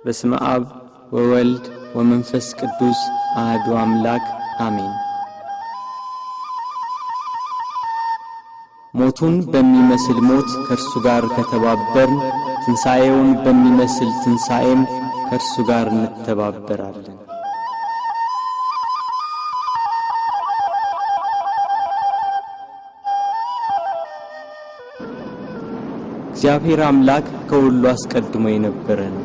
በስመ አብ ወወልድ ወመንፈስ ቅዱስ አሐዱ አምላክ አሜን። ሞቱን በሚመስል ሞት ከእርሱ ጋር ከተባበርን ትንሣኤውን በሚመስል ትንሣኤም ከእርሱ ጋር እንተባበራለን። እግዚአብሔር አምላክ ከሁሉ አስቀድሞ የነበረ ነው።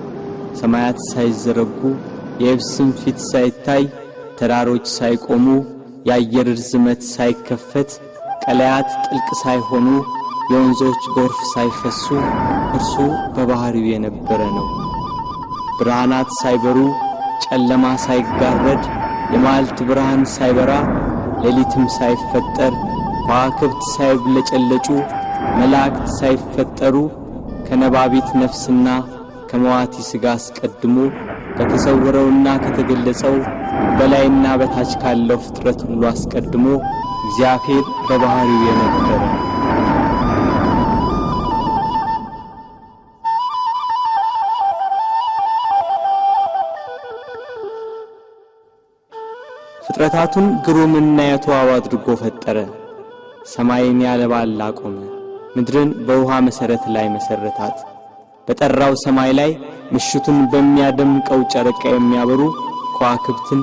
ሰማያት ሳይዘረጉ የየብስም ፊት ሳይታይ ተራሮች ሳይቆሙ የአየር ርዝመት ሳይከፈት ቀላያት ጥልቅ ሳይሆኑ የወንዞች ጎርፍ ሳይፈሱ እርሱ በባህሪው የነበረ ነው። ብርሃናት ሳይበሩ ጨለማ ሳይጋረድ የማልት ብርሃን ሳይበራ ሌሊትም ሳይፈጠር ከዋክብት ሳይብለጨለጩ መላእክት ሳይፈጠሩ ከነባቢት ነፍስና ከመዋቲ ሥጋ አስቀድሞ ከተሰወረውና ከተገለጸው በላይና በታች ካለው ፍጥረት ሁሉ አስቀድሞ እግዚአብሔር በባህሪው የነበረ ፍጥረታቱን ግሩምና የተዋበ አድርጎ ፈጠረ። ሰማይን ያለ ባል አቆመ፣ ምድርን በውሃ መሠረት ላይ መሠረታት። በጠራው ሰማይ ላይ ምሽቱን በሚያደምቀው ጨረቃ የሚያበሩ ከዋክብትን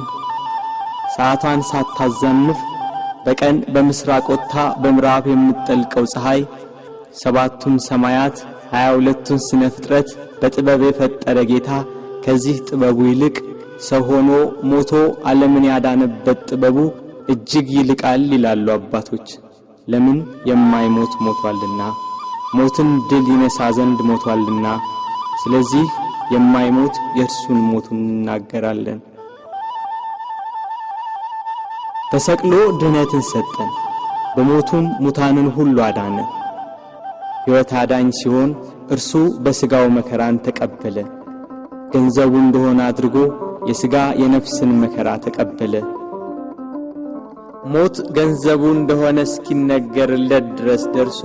ሰዓቷን ሳታዛንፍ በቀን በምስራቅ ወጥታ በምዕራብ የምትጠልቀው ፀሐይ ሰባቱን ሰማያት 22ቱን ስነ ፍጥረት በጥበብ የፈጠረ ጌታ ከዚህ ጥበቡ ይልቅ ሰው ሆኖ ሞቶ ዓለምን ያዳነበት ጥበቡ እጅግ ይልቃል ይላሉ አባቶች። ለምን? የማይሞት ሞቷልና፣ ሞትን ድል ይነሳ ዘንድ ሞቷልና። ስለዚህ የማይሞት የእርሱን ሞቱን እናገራለን። ተሰቅሎ ድህነትን ሰጠን፣ በሞቱም ሙታንን ሁሉ አዳነ። ሕይወት አዳኝ ሲሆን እርሱ በሥጋው መከራን ተቀበለ። ገንዘቡ እንደሆነ አድርጎ የሥጋ የነፍስን መከራ ተቀበለ። ሞት ገንዘቡ እንደሆነ እስኪነገርለት ድረስ ደርሶ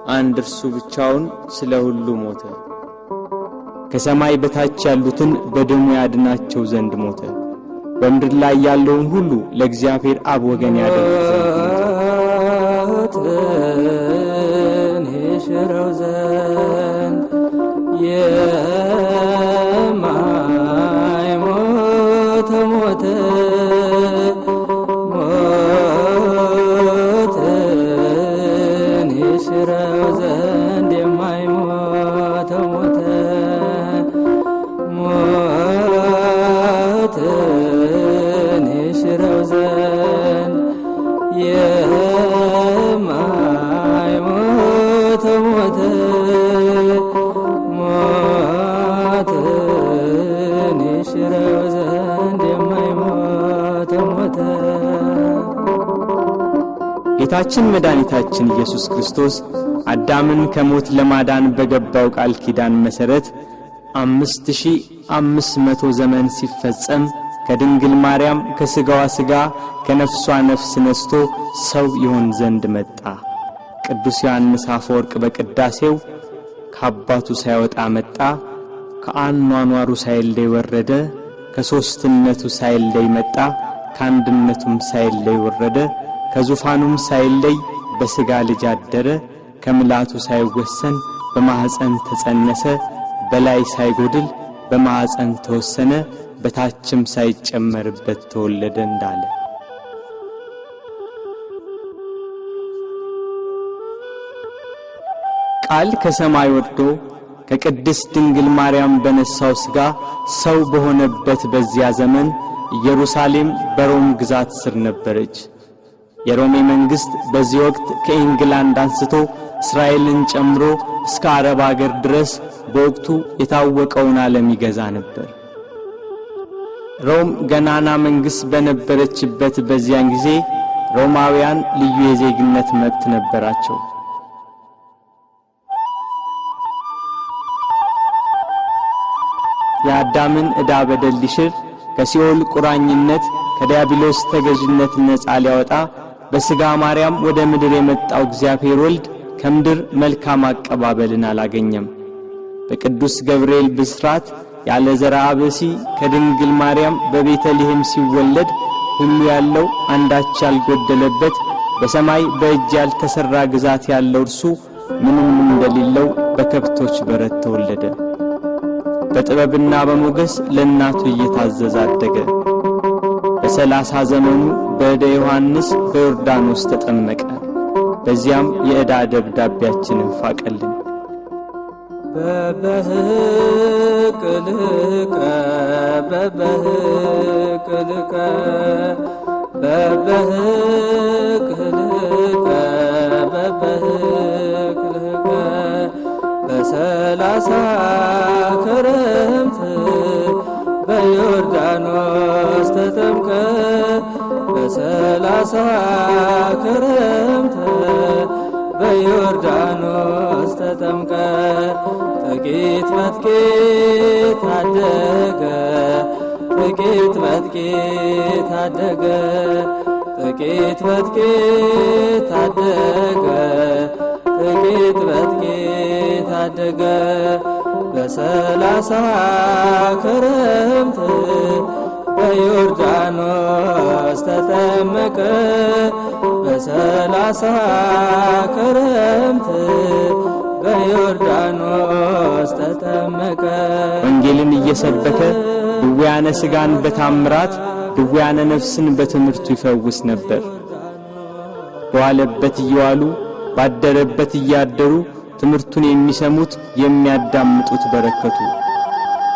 አንድ እርሱ ብቻውን ስለ ሁሉ ሞተ። ከሰማይ በታች ያሉትን በደሙ ያድናቸው ዘንድ ሞተ። በምድር ላይ ያለውን ሁሉ ለእግዚአብሔር አብ ወገን ያደርግ ዘንድ ይሽረው ዘንድ የማይሞት ሞተ ጌታችን መድኃኒታችን ኢየሱስ ክርስቶስ አዳምን ከሞት ለማዳን በገባው ቃል ኪዳን መሠረት 5500 ዘመን ሲፈጸም ከድንግል ማርያም ከሥጋዋ ሥጋ ከነፍሷ ነፍስ ነስቶ ሰው ይሆን ዘንድ መጣ። ቅዱስ ዮሐንስ አፈወርቅ በቅዳሴው ከአባቱ ሳይወጣ መጣ፣ ከአኗኗሩ ሳይለይ ወረደ፣ ከሦስትነቱ ሳይለይ መጣ፣ ከአንድነቱም ሳይለይ ወረደ፣ ከዙፋኑም ሳይለይ በሥጋ ልጅ አደረ፣ ከምልአቱ ሳይወሰን በማኅፀን ተጸነሰ፣ በላይ ሳይጎድል በማኅፀን ተወሰነ፣ በታችም ሳይጨመርበት ተወለደ እንዳለ ቃል ከሰማይ ወርዶ ከቅድስት ድንግል ማርያም በነሳው ሥጋ ሰው በሆነበት በዚያ ዘመን ኢየሩሳሌም በሮም ግዛት ስር ነበረች። የሮሜ መንግሥት በዚህ ወቅት ከኢንግላንድ አንስቶ እስራኤልን ጨምሮ እስከ አረብ አገር ድረስ በወቅቱ የታወቀውን ዓለም ይገዛ ነበር። ሮም ገናና መንግሥት በነበረችበት በዚያን ጊዜ ሮማውያን ልዩ የዜግነት መብት ነበራቸው። የአዳምን ዕዳ በደል ሊሽር ከሲኦል ቁራኝነት ከዲያብሎስ ተገዥነት ነፃ ሊያወጣ በሥጋ ማርያም ወደ ምድር የመጣው እግዚአብሔር ወልድ ከምድር መልካም አቀባበልን አላገኘም። በቅዱስ ገብርኤል ብስራት ያለ ዘርአ ብእሲ ከድንግል ማርያም በቤተልሔም ሲወለድ ሁሉ ያለው አንዳች ያልጎደለበት በሰማይ በእጅ ያልተሰራ ግዛት ያለው እርሱ ምንም እንደሌለው በከብቶች በረት ተወለደ። በጥበብና በሞገስ ለእናቱ እየታዘዘ አደገ። በ30 ዘመኑ በእደ ዮሐንስ በዮርዳኖስ ተጠመቀ። በዚያም የዕዳ ደብዳቤያችንን ፋቀልን። በበህቅልከ በበህቅልከ በበህቅልከ በበህቅልከ በ30 ክረምት በዮርዳኖስ ተጠምቀ በ30 ክረምት በዮርዳኖስ ተጠምቀ ጥቂት በጥቂት አደገ ጥቂት በጥቂት አደገ ጥቂት በጥቂት አደገ ጥቂት በጥቂት አደገ በ30 ክረምት በዮርዳኖስ ተጠመቀ በ30 ክረምት በዮርዳኖስ ተጠመቀ። ወንጌልን እየሰበከ ድውያነ ሥጋን በታምራት ድውያነ ነፍስን በትምህርቱ ይፈውስ ነበር። በዋለበት እየዋሉ ባደረበት እያደሩ ትምህርቱን የሚሰሙት የሚያዳምጡት በረከቱ።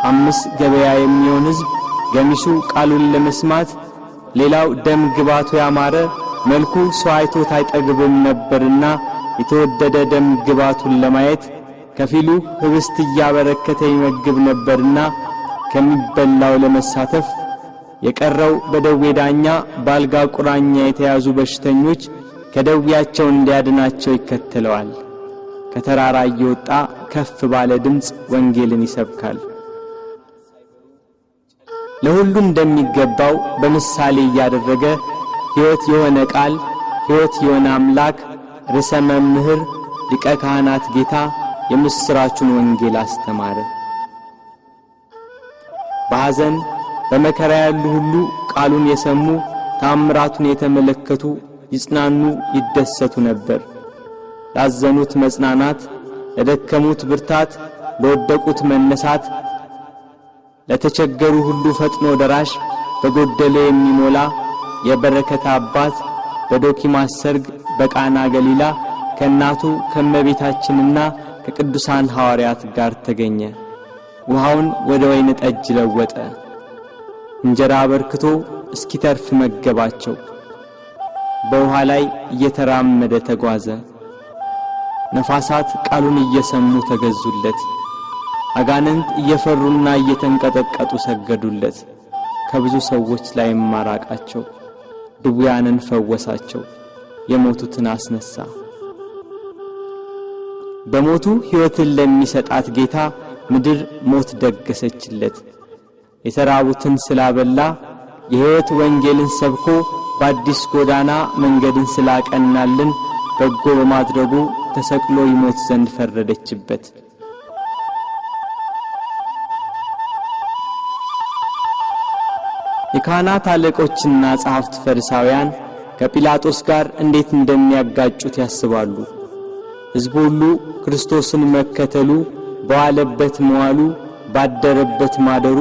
5 ገበያ የሚሆን ሕዝብ ገሚሱ ቃሉን ለመስማት ሌላው ደም ግባቱ ያማረ መልኩ ሰው አይቶት አይጠግብም ነበርና የተወደደ ደም ግባቱን ለማየት ከፊሉ ህብስት እያበረከተ ይመግብ ነበርና ከሚበላው ለመሳተፍ የቀረው በደዌ ዳኛ ባልጋ ቁራኛ የተያዙ በሽተኞች ከደዌያቸው እንዲያድናቸው ይከተለዋል። ከተራራ እየወጣ ከፍ ባለ ድምፅ ወንጌልን ይሰብካል። ለሁሉ እንደሚገባው በምሳሌ እያደረገ ሕይወት የሆነ ቃል ሕይወት የሆነ አምላክ ርዕሰ መምህር ሊቀ ካህናት ጌታ የምስራቹን ወንጌል አስተማረ። በሐዘን በመከራ ያሉ ሁሉ ቃሉን የሰሙ ታምራቱን የተመለከቱ ይጽናኑ ይደሰቱ ነበር። ላዘኑት መጽናናት፣ ለደከሙት ብርታት፣ ለወደቁት መነሳት፣ ለተቸገሩ ሁሉ ፈጥኖ ደራሽ በጎደለ የሚሞላ የበረከት አባት በዶኪማስ ሰርግ በቃና ገሊላ ከእናቱ ከመቤታችንና ከቅዱሳን ሐዋርያት ጋር ተገኘ። ውሃውን ወደ ወይን ጠጅ ለወጠ። እንጀራ አበርክቶ እስኪተርፍ መገባቸው። በውሃ ላይ እየተራመደ ተጓዘ። ነፋሳት ቃሉን እየሰሙ ተገዙለት። አጋንንት እየፈሩና እየተንቀጠቀጡ ሰገዱለት። ከብዙ ሰዎች ላይ ማራቃቸው። ድውያንን ፈወሳቸው። የሞቱትን አስነሳ። በሞቱ ሕይወትን ለሚሰጣት ጌታ ምድር ሞት ደገሰችለት። የተራቡትን ስላበላ የሕይወት ወንጌልን ሰብኮ በአዲስ ጎዳና መንገድን ስላቀናልን በጎ በማድረጉ ተሰቅሎ ይሞት ዘንድ ፈረደችበት። የካህናት አለቆችና ጸሐፍት ፈሪሳውያን ከጲላጦስ ጋር እንዴት እንደሚያጋጩት ያስባሉ። ሕዝቡ ሁሉ ክርስቶስን መከተሉ፣ በዋለበት መዋሉ፣ ባደረበት ማደሩ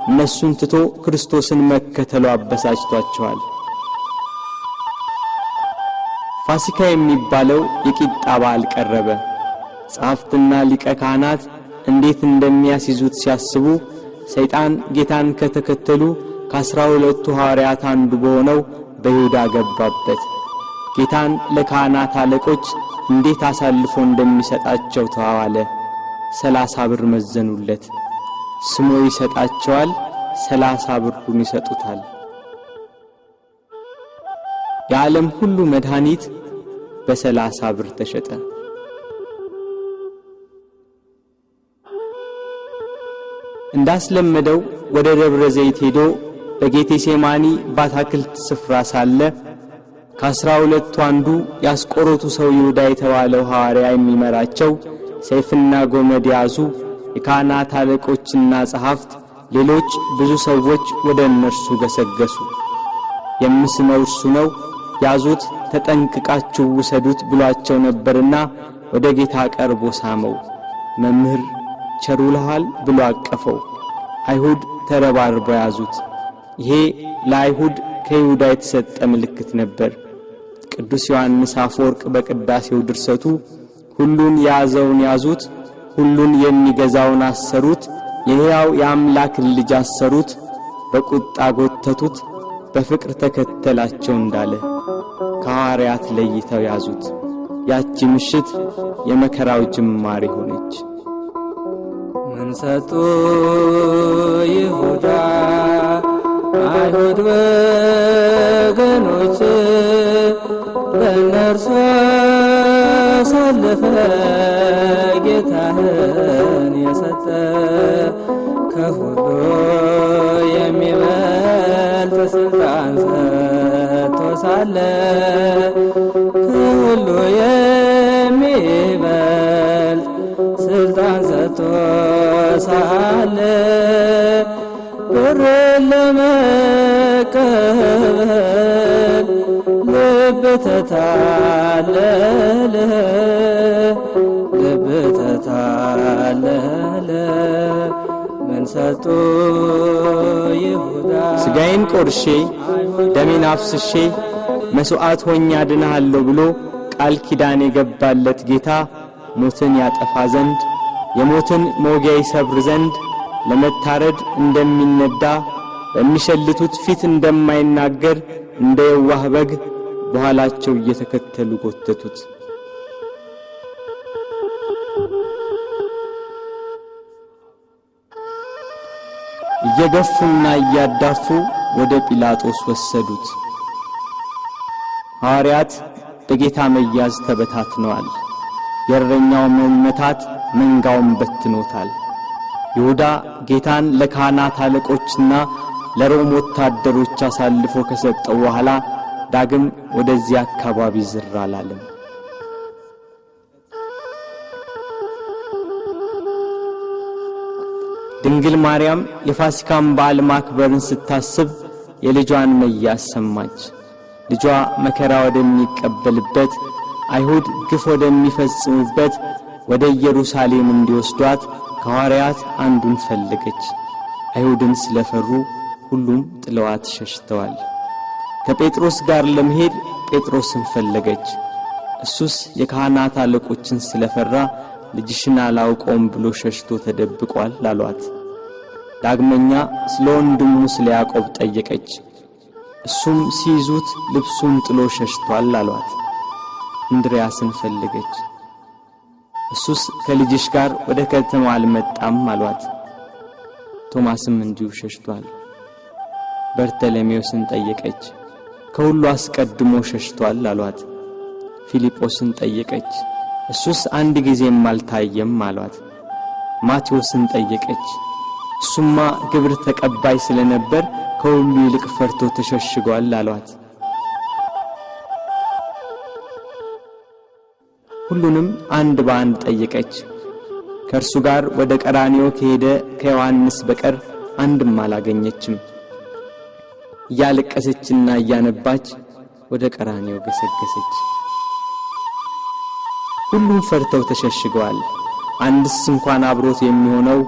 እነሱን ትቶ ክርስቶስን መከተሉ አበሳጭቷቸዋል። ፋሲካ የሚባለው የቂጣ በዓል ቀረበ። ጸሐፍትና ሊቀ ካህናት እንዴት እንደሚያስይዙት ሲያስቡ ሰይጣን ጌታን ከተከተሉ ከ12ቱ ሐዋርያት አንዱ በሆነው በይሁዳ ገባበት። ጌታን ለካህናት አለቆች እንዴት አሳልፎ እንደሚሰጣቸው ተዋዋለ። 30 ብር መዘኑለት። ስሞ ይሰጣቸዋል፣ 30 ብሩን ይሰጡታል። የዓለም ሁሉ መድኃኒት በ30 ብር ተሸጠ። እንዳስለመደው ወደ ደብረ ዘይት ሄዶ በጌቴሴማኒ ባታክልት ስፍራ ሳለ ከ12ቱ አንዱ ያስቆሮቱ ሰው ይሁዳ የተባለው ሐዋርያ የሚመራቸው ሰይፍና ጎመድ ያዙ የካህናት አለቆችና ጸሐፍት ሌሎች ብዙ ሰዎች ወደ እነርሱ ገሰገሱ። የምስመው እርሱ ነው፣ ያዙት፣ ተጠንቅቃችሁ ውሰዱት ብሏቸው ነበርና ወደ ጌታ ቀርቦ ሳመው። መምህር ቸር ውለሃል ብሎ አቀፈው። አይሁድ ተረባርበው ያዙት። ይሄ ለአይሁድ ከይሁዳ የተሰጠ ምልክት ነበር። ቅዱስ ዮሐንስ አፈወርቅ በቅዳሴው ድርሰቱ ሁሉን የያዘውን ያዙት፣ ሁሉን የሚገዛውን አሰሩት፣ የሕያው የአምላክን ልጅ አሰሩት፣ በቁጣ ጎተቱት፣ በፍቅር ተከተላቸው እንዳለ ከሐዋርያት ለይተው ያዙት። ያቺ ምሽት የመከራው ጅማሬ ሆነች። ምን ሰጡ ይሁዳ አይሁድ ወገኖች ለእነርሱ አሳለፈ ጌታህን የሰጠ ከሁሉ የሚበልጥ ስልጣን ሰጥቶ ሳለ ከሁሉ የሚበልጥ ስልጣን ሰጥቶ ሳለ ብርን ለመቀበል ልብ ተታለለ፣ ልብ ተታለለ። ምን ሰጡ ይሁዳ ሥጋዬን ቆርሼ ደሜን አፍስሼ መሥዋዕት ሆኜ አድንሃለሁ ብሎ ቃል ኪዳን የገባለት ጌታ ሞትን ያጠፋ ዘንድ የሞትን መውጊያ ይሰብር ዘንድ ለመታረድ እንደሚነዳ በሚሸልቱት ፊት እንደማይናገር እንደ የዋህ በግ በኋላቸው እየተከተሉ ጎተቱት። እየገፉና እያዳፉ ወደ ጲላጦስ ወሰዱት። ሐዋርያት በጌታ መያዝ ተበታትነዋል። የእረኛው መመታት መንጋውን በትኖታል። ይሁዳ ጌታን ለካህናት አለቆችና ለሮም ወታደሮች አሳልፎ ከሰጠው በኋላ ዳግም ወደዚህ አካባቢ ዝር አላለም። ድንግል ማርያም የፋሲካን በዓል ማክበርን ስታስብ የልጇን መያዝ ሰማች። ልጇ መከራ ወደሚቀበልበት አይሁድ ግፍ ወደሚፈጽሙበት ወደ ኢየሩሳሌም እንዲወስዷት ከሐዋርያት አንዱን ፈለገች። አይሁድን ስለፈሩ ሁሉም ጥለዋት ሸሽተዋል። ከጴጥሮስ ጋር ለመሄድ ጴጥሮስን ፈለገች። እሱስ የካህናት አለቆችን ስለፈራ ልጅሽን አላውቀውም ብሎ ሸሽቶ ተደብቋል አሏት። ዳግመኛ ስለ ወንድሙ ስለ ያዕቆብ ጠየቀች። እሱም ሲይዙት ልብሱን ጥሎ ሸሽቷል አሏት። እንድርያስን ፈለገች። እሱስ ከልጅሽ ጋር ወደ ከተማ አልመጣም አሏት። ቶማስም እንዲሁ ሸሽቷል። በርተለሜዎስን ጠየቀች። ከሁሉ አስቀድሞ ሸሽቷል አሏት። ፊልጶስን ጠየቀች። እሱስ አንድ ጊዜም አልታየም አሏት። ማቴዎስን ጠየቀች። እሱማ ግብር ተቀባይ ስለነበር ከሁሉ ይልቅ ፈርቶ ተሸሽጓል አሏት። ሁሉንም አንድ በአንድ ጠየቀች። ከእርሱ ጋር ወደ ቀራንዮ ከሄደ ከዮሐንስ በቀር አንድም አላገኘችም። እያለቀሰችና እያነባች ወደ ቀራንዮ ገሰገሰች። ሁሉም ፈርተው ተሸሽገዋል። አንድስ እንኳን አብሮት የሚሆነው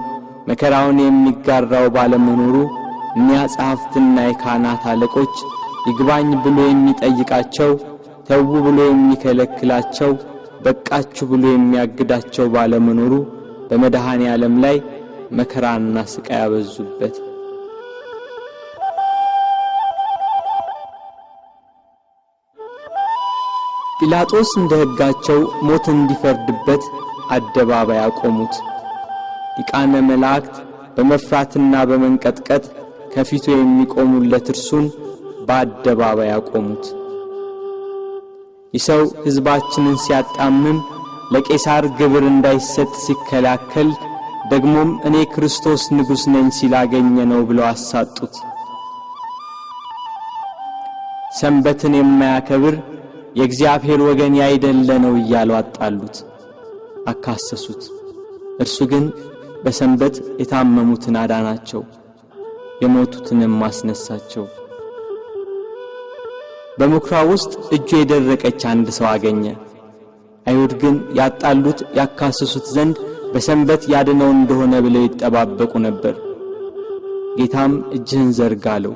መከራውን የሚጋራው ባለመኖሩ እኒያ ጸሐፍትና የካህናት አለቆች ይግባኝ ብሎ የሚጠይቃቸው፣ ተው ብሎ የሚከለክላቸው፣ በቃችሁ ብሎ የሚያግዳቸው ባለመኖሩ በመድኃኔ ዓለም ላይ መከራና ስቃይ ያበዙበት። ጲላጦስ እንደ ሕጋቸው ሞት እንዲፈርድበት አደባባይ አቆሙት። ሊቃነ መላእክት በመፍራትና በመንቀጥቀጥ ከፊቱ የሚቆሙለት እርሱን በአደባባይ አቆሙት። ይሰው ሕዝባችንን ሲያጣምም ለቄሳር ግብር እንዳይሰጥ ሲከላከል ደግሞም እኔ ክርስቶስ ንጉሥ ነኝ ሲላገኘ ነው ብለው አሳጡት። ሰንበትን የማያከብር የእግዚአብሔር ወገን ያይደለ ነው እያሉ አጣሉት፣ አካሰሱት። እርሱ ግን በሰንበት የታመሙትን አዳናቸው፣ የሞቱትንም አስነሳቸው። በምኵራብ ውስጥ እጁ የደረቀች አንድ ሰው አገኘ። አይሁድ ግን ያጣሉት ያካስሱት ዘንድ በሰንበት ያድነው እንደሆነ ብለው ይጠባበቁ ነበር። ጌታም እጅህን ዘርጋ አለው።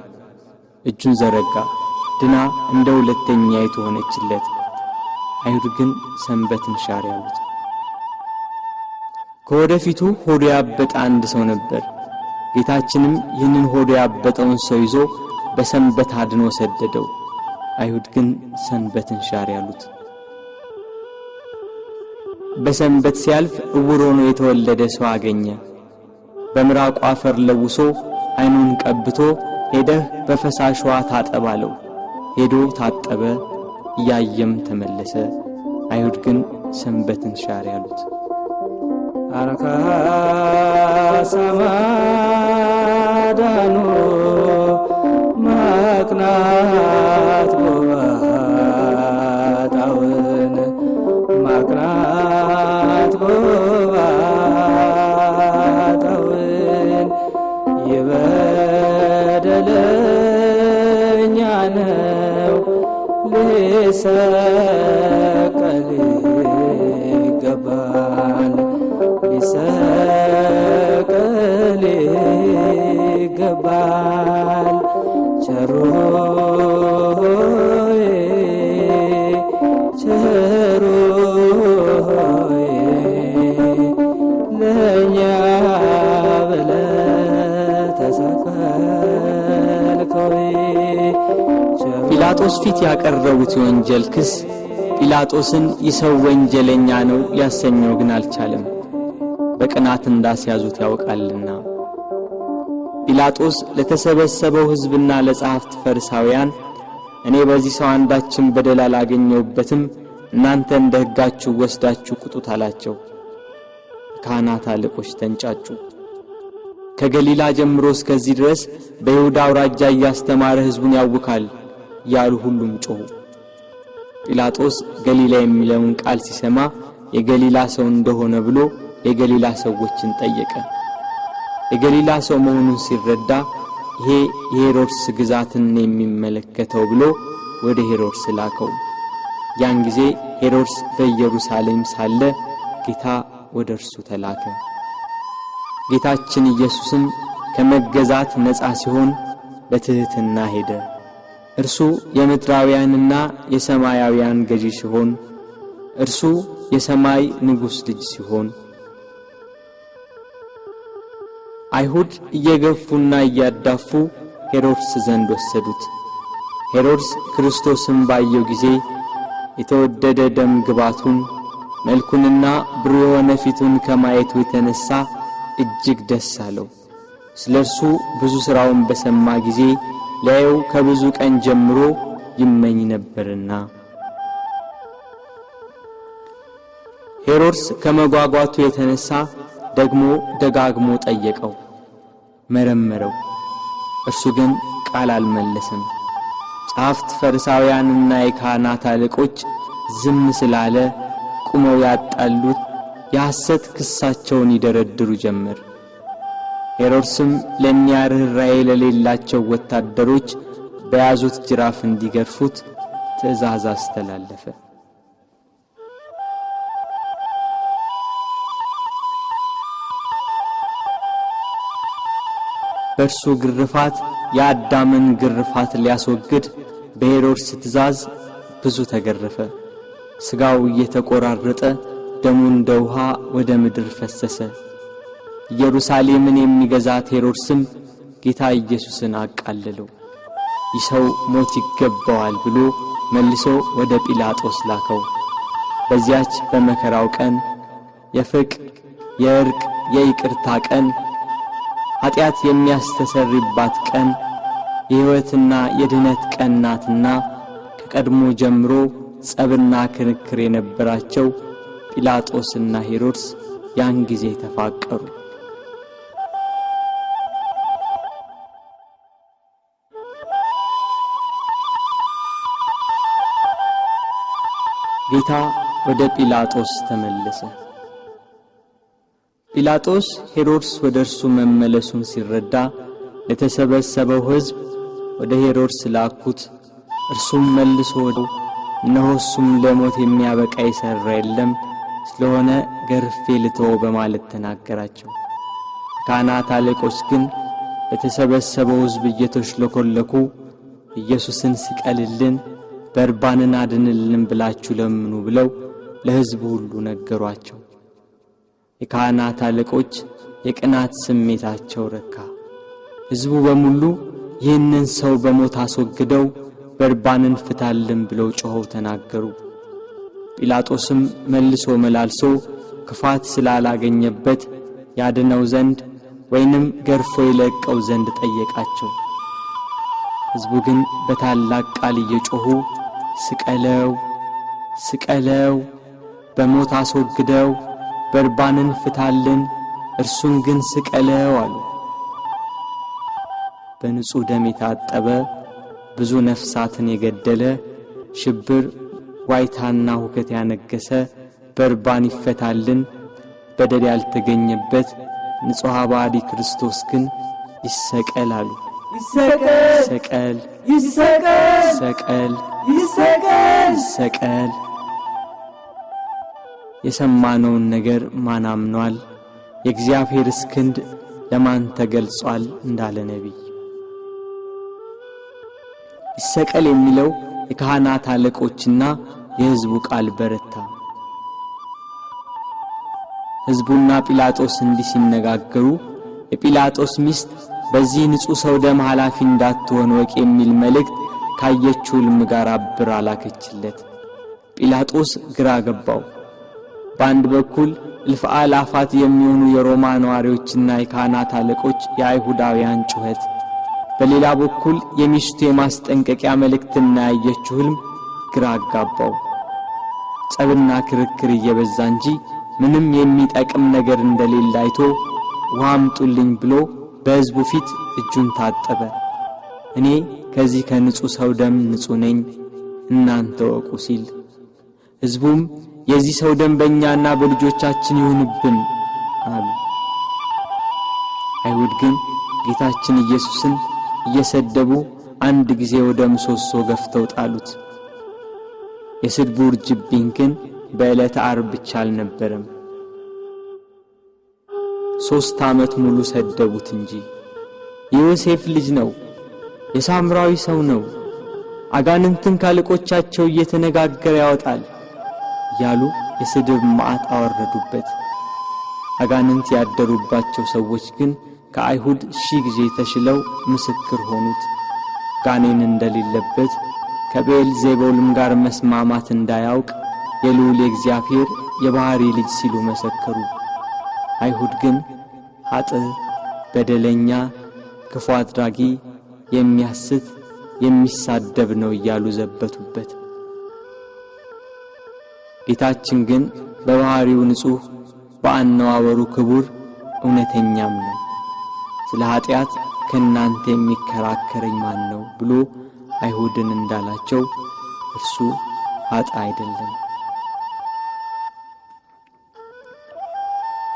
እጁን ዘረጋ፣ ድና እንደ ሁለተኛይቱ ሆነችለት። አይሁድ ግን ሰንበትን ሻር ያሉት። ከወደፊቱ ሆዱ ያበጠ አንድ ሰው ነበር። ጌታችንም ይህንን ሆዱ ያበጠውን ሰው ይዞ በሰንበት አድኖ ሰደደው። አይሁድ ግን ሰንበትን ሻር ያሉት። በሰንበት ሲያልፍ ዕውር ሆኖ የተወለደ ሰው አገኘ። በምራቁ አፈር ለውሶ አይኑን ቀብቶ ሄደህ በፈሳሽ ውሃ ታጠብ አለው። ሄዶ ታጠበ፣ እያየም ተመለሰ። አይሁድ ግን ሰንበትን ሻር ያሉት። አረካ ሰማዳኑ ማቅናት ጎባጣውን ማቅናት ጎባጣውን የበደለኛ ነው ሊሰቀል ይገባል ሊሰቀል ይገባል። ቸሮዬ ቸሮዬ ለእኛ ብለህ ተሰቀልከው። ጲላጦስ ፊት ያቀረቡት የወንጀል ክስ ጲላጦስን ይሰው ወንጀለኛ ነው ሊያሰኘው ግን አልቻለም። በቅናት እንዳስያዙት ያውቃልና። ጲላጦስ ለተሰበሰበው ሕዝብና ለጸሐፍት ፈሪሳውያን እኔ በዚህ ሰው አንዳችን በደል አላገኘሁበትም፣ እናንተ እንደ ሕጋችሁ ወስዳችሁ ቁጡት አላቸው። ካህናት አለቆች ተንጫጩ። ከገሊላ ጀምሮ እስከዚህ ድረስ በይሁዳ አውራጃ እያስተማረ ሕዝቡን ያውካል ያሉ ሁሉም ጮኹ። ጲላጦስ ገሊላ የሚለውን ቃል ሲሰማ የገሊላ ሰው እንደሆነ ብሎ የገሊላ ሰዎችን ጠየቀ። የገሊላ ሰው መሆኑን ሲረዳ ይሄ የሄሮድስ ግዛትን የሚመለከተው ብሎ ወደ ሄሮድስ ላከው። ያን ጊዜ ሄሮድስ በኢየሩሳሌም ሳለ ጌታ ወደ እርሱ ተላከ። ጌታችን ኢየሱስም ከመገዛት ነፃ ሲሆን በትሕትና ሄደ። እርሱ የምድራውያንና የሰማያውያን ገዢ ሲሆን እርሱ የሰማይ ንጉሥ ልጅ ሲሆን አይሁድ እየገፉና እያዳፉ ሄሮድስ ዘንድ ወሰዱት። ሄሮድስ ክርስቶስን ባየው ጊዜ የተወደደ ደም ግባቱን መልኩንና ብሩህ የሆነ ፊቱን ከማየቱ የተነሳ እጅግ ደስ አለው። ስለ እርሱ ብዙ ሥራውን በሰማ ጊዜ ሊያየው ከብዙ ቀን ጀምሮ ይመኝ ነበርና። ሄሮድስ ከመጓጓቱ የተነሳ ደግሞ ደጋግሞ ጠየቀው፣ መረመረው። እርሱ ግን ቃል አልመለሰም። ጸሐፍት ፈሪሳውያንና የካህናት አለቆች ዝም ስላለ ቁመው ያጣሉት የሐሰት ክሳቸውን ይደረድሩ ጀመር። ሄሮድስም ለእኒያ ርኅራኄ ለሌላቸው ወታደሮች በያዙት ጅራፍ እንዲገርፉት ትእዛዝ አስተላለፈ። በእርሱ ግርፋት የአዳምን ግርፋት ሊያስወግድ በሄሮድስ ትእዛዝ ብዙ ተገረፈ። ሥጋው እየተቆራረጠ ደሙ እንደ ውሃ ወደ ምድር ፈሰሰ። ኢየሩሳሌምን የሚገዛት ሄሮድስም ጌታ ኢየሱስን አቃለለው። ይህ ሰው ሞት ይገባዋል ብሎ መልሶ ወደ ጲላጦስ ላከው። በዚያች በመከራው ቀን የፍቅር የእርቅ የይቅርታ ቀን ኃጢአት የሚያስተሰርይባት ቀን የሕይወትና የድነት ቀን ናትና ከቀድሞ ጀምሮ ጸብና ክርክር የነበራቸው ጲላጦስና ሄሮድስ ያን ጊዜ ተፋቀሩ። ጌታ ወደ ጲላጦስ ተመለሰ። ጲላጦስ ሄሮድስ ወደ እርሱ መመለሱን ሲረዳ ለተሰበሰበው ሕዝብ ወደ ሄሮድስ ላኩት። እርሱም መልሶ እነሆ እሱም ለሞት የሚያበቃ የሠራ የለም፣ ስለሆነ ገርፌ ልተወው በማለት ተናገራቸው። ካህናት አለቆች ግን ለተሰበሰበው ሕዝብ እየተሽለኮለኩ ኢየሱስን ስቀልልን፣ በርባንን አድንልን ብላችሁ ለምኑ ብለው ለሕዝቡ ሁሉ ነገሯቸው። የካህናት አለቆች የቅናት ስሜታቸው ረካ። ሕዝቡ በሙሉ ይህንን ሰው በሞት አስወግደው በርባንን ፍታልን ብለው ጮኸው ተናገሩ። ጲላጦስም መልሶ መላልሶ ክፋት ስላላገኘበት ያድነው ዘንድ ወይንም ገርፎ ይለቀው ዘንድ ጠየቃቸው። ሕዝቡ ግን በታላቅ ቃል እየጮኹ ስቀለው፣ ስቀለው፣ በሞት አስወግደው፣ በርባንን ፍታልን፣ እርሱን ግን ስቀለው አሉ። በንጹሕ ደም የታጠበ ብዙ ነፍሳትን የገደለ ሽብር፣ ዋይታና ሁከት ያነገሰ በርባን ይፈታልን፣ በደል ያልተገኘበት ንጹሕ ባዲ ክርስቶስ ግን ይሰቀል አሉ። ይሰቀል፣ ይሰቀል፣ ይሰቀል፣ ይሰቀል፣ ይሰቀል። የሰማነውን ነገር ማን አምኗል? የእግዚአብሔርስ ክንድ ለማን ተገልጿል? እንዳለ ነቢይ። ይሰቀል የሚለው የካህናት አለቆችና የሕዝቡ ቃል በረታ። ሕዝቡና ጲላጦስ እንዲህ ሲነጋገሩ የጲላጦስ ሚስት በዚህ ንጹሕ ሰው ደም ኃላፊ እንዳትሆን ወቅ የሚል መልእክት ካየችው ሕልም ጋር አብራ ላከችለት። ጲላጦስ ግራ ገባው። በአንድ በኩል እልፍ አእላፋት የሚሆኑ የሮማ ነዋሪዎችና የካህናት አለቆች የአይሁዳውያን ጩኸት፣ በሌላ በኩል የሚስቱ የማስጠንቀቂያ መልእክትና ያየችው ሕልም ግራ አጋባው። ጸብና ክርክር እየበዛ እንጂ ምንም የሚጠቅም ነገር እንደሌለ አይቶ ውሃ አምጡልኝ ብሎ በሕዝቡ ፊት እጁን ታጠበ። እኔ ከዚህ ከንጹሕ ሰው ደም ንጹሕ ነኝ፣ እናንተ ወቁ ሲል፣ ሕዝቡም የዚህ ሰው ደም በእኛና በልጆቻችን ይሁንብን አሉ። አይሁድ ግን ጌታችን ኢየሱስን እየሰደቡ አንድ ጊዜ ወደ ምሰሶ ገፍተው ጣሉት። የስድቡ ውርጅብኝ ግን በዕለተ ዓርብ ብቻ አልነበረም፣ 3 ዓመት ሙሉ ሰደቡት እንጂ። የዮሴፍ ልጅ ነው፣ የሳምራዊ ሰው ነው፣ አጋንንትን ካለቆቻቸው እየተነጋገረ ያወጣል ያሉ የስድብ መዓት አወረዱበት። አጋንንት ያደሩባቸው ሰዎች ግን ከአይሁድ 1000 ጊዜ ተሽለው ምስክር ሆኑት። ጋኔን እንደሌለበት ከቤልዜቡልም ጋር መስማማት እንዳያውቅ የልዑል እግዚአብሔር የባሕሪ ልጅ ሲሉ መሰከሩ። አይሁድ ግን ኃጥእ፣ በደለኛ፣ ክፉ አድራጊ፣ የሚያስት፣ የሚሳደብ ነው እያሉ ዘበቱበት። ጌታችን ግን በባሕሪው ንጹሕ፣ በአነዋወሩ ክቡር፣ እውነተኛም ነው። ስለ ኃጢአት ከእናንተ የሚከራከረኝ ማን ነው ብሎ አይሁድን እንዳላቸው እርሱ ኃጥእ አይደለም።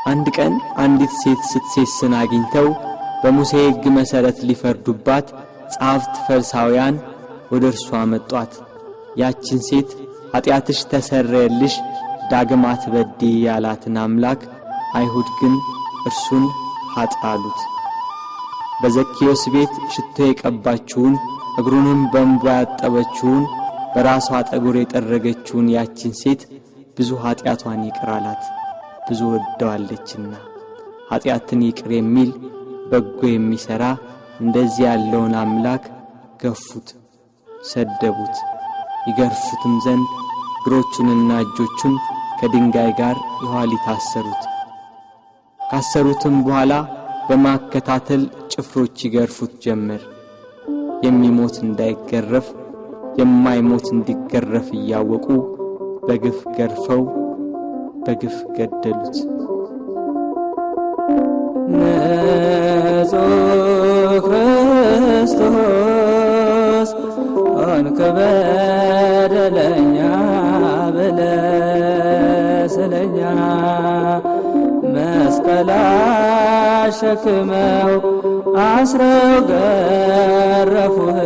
አንድ ቀን አንዲት ሴት ስትሴስን አግኝተው በሙሴ ሕግ መሠረት ሊፈርዱባት ጸሐፍት ፈሪሳውያን ወደ እርሷ መጧት። ያችን ሴት ኃጢአትሽ ተሰረየልሽ፣ ዳግም አትበድዪ ያላትን አምላክ አይሁድ ግን እርሱን ኃጥእ አሉት። በዘኬዎስ ቤት ሽቶ የቀባችውን እግሩንም በእንባ ያጠበችውን በራሷ ጠጉር የጠረገችውን ያችን ሴት ብዙ ኃጢአቷን ይቅር አላት፣ ብዙ ወደዋለችና። ኃጢአትን ይቅር የሚል በጎ የሚሠራ እንደዚህ ያለውን አምላክ ገፉት፣ ሰደቡት። ይገርፉትም ዘንድ እግሮቹንና እጆቹን ከድንጋይ ጋር የኋሊት አሰሩት። ካሰሩትም በኋላ በማከታተል ጭፍሮች ይገርፉት ጀመር። የሚሞት እንዳይገረፍ የማይሞት እንዲገረፍ እያወቁ በግፍ ገርፈው በግፍ ገደሉት። ንጹሕ ክርስቶስ ሆንክ በደለኛ ብለህ ስለኛ መስቀል አሸክመው አስረው ገረፉህ